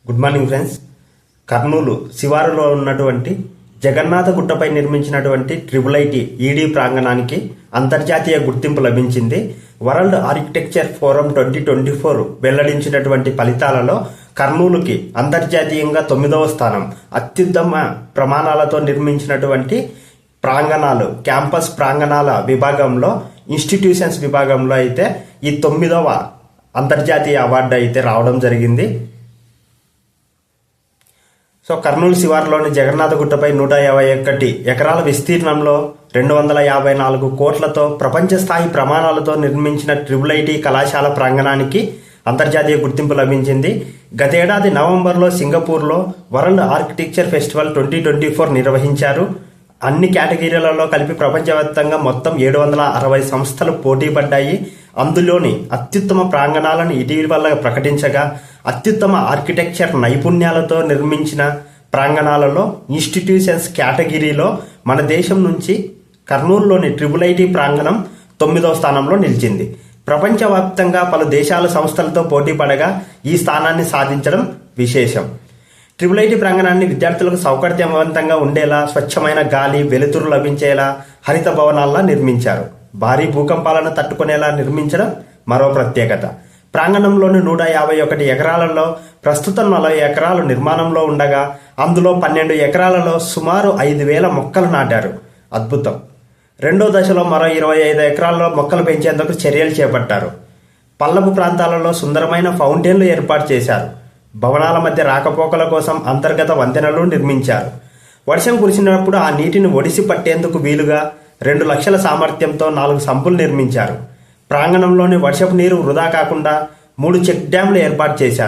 Good morning friends. Kurnool శివారులో ఉన్నటువంటి జగన్నాథ గుట్టపై నిర్మించినటువంటి ట్రిపుల్-ఐటీ ఈడీ ప్రాంగణానికి అంతర్జాతీయ గుర్తింపు లభించింది. వరల్డ్ ఆర్కిటెక్చర్ ఫోరం 2024 వెల్లడించినటువంటి ఫలితాలలో కర్నూలుకి అంతర్జాతీయంగా 9వ స్థానం. అత్యుత్తమ ప్రమాణాలతో నిర్మించినటువంటి ప్రాంగణాలు, క్యాంపస్ ప్రాంగణాల విభాగంలో, ఇన్స్టిట్యూషన్స్ విభాగంలో అయితే ఈ 9వ అంతర్జాతీయ అవార్డు అయితే రావడం జరిగింది. సో కర్నూలు శివారులోని జగన్నాథ గుట్టపై 151 ఎకరాల విస్తీర్ణంలో 254 కోట్లతో ప్రపంచ స్థాయి ప్రమాణాలతో నిర్మించిన ట్రిపుల్-ఐటీ కళాశాల ప్రాంగణానికి అంతర్జాతీయ గుర్తింపు లభించింది. గతేడాది నవంబర్లో సింగపూర్లో వరల్డ్ ఆర్కిటెక్చర్ ఫెస్టివల్ 2024 నిర్వహించారు. అన్ని కేటగిరీలలో కలిపి ప్రపంచవ్యాప్తంగా మొత్తం 760 సంస్థలు పోటీ పడ్డాయి. అందులోని అత్యుత్తమ ప్రాంగణాలను ఇటీవల ప్రకటించగా, అత్యుత్తమ ఆర్కిటెక్చర్ నైపుణ్యాలతో నిర్మించిన ప్రాంగణాలలో ఇన్స్టిట్యూషన్స్ కేటగిరీలో మన దేశం నుంచి కర్నూలులోని ట్రిపుల్-ఐటీ ప్రాంగణం 9వ స్థానంలో నిలిచింది. ప్రపంచవ్యాప్తంగా పలు దేశాల సంస్థలతో పోటీ పడగా ఈ స్థానాన్ని సాధించడం విశేషం. ట్రిపుల్-ఐటీ ప్రాంగణాన్ని విద్యార్థులకు సౌకర్యవంతంగా ఉండేలా, స్వచ్ఛమైన గాలి, వెలుతురు లభించేలా హరిత భవనాల్లా నిర్మించారు. భారీ భూకంపాలను తట్టుకునేలా నిర్మించడం మరో ప్రత్యేకత. ప్రాంగణంలోని 151 ఎకరాలలో ప్రస్తుతం 40 ఎకరాలు నిర్మాణంలో ఉండగా, అందులో 12 ఎకరాలలో సుమారు 5,000 మొక్కలు నాటారు. అద్భుతం. రెండో దశలో మరో 25 ఎకరాల్లో మొక్కలు పెంచేందుకు చర్యలు చేపట్టారు. పల్లపు ప్రాంతాలలో సుందరమైన ఫౌంటైన్లు ఏర్పాటు చేశారు. భవనాల మధ్య రాకపోకల కోసం అంతర్గత వంతెనలు నిర్మించారు. వర్షం కురిసినప్పుడు ఆ నీటిని ఒడిసి పట్టేందుకు వీలుగా 2 లక్షల సామర్థ్యంతో 4 సంపులు నిర్మించారు. ప్రాంగణంలోని వర్షపు నీరు వృధా కాకుండా 3 చెక్ డ్యాంలు ఏర్పాటు చేశారు.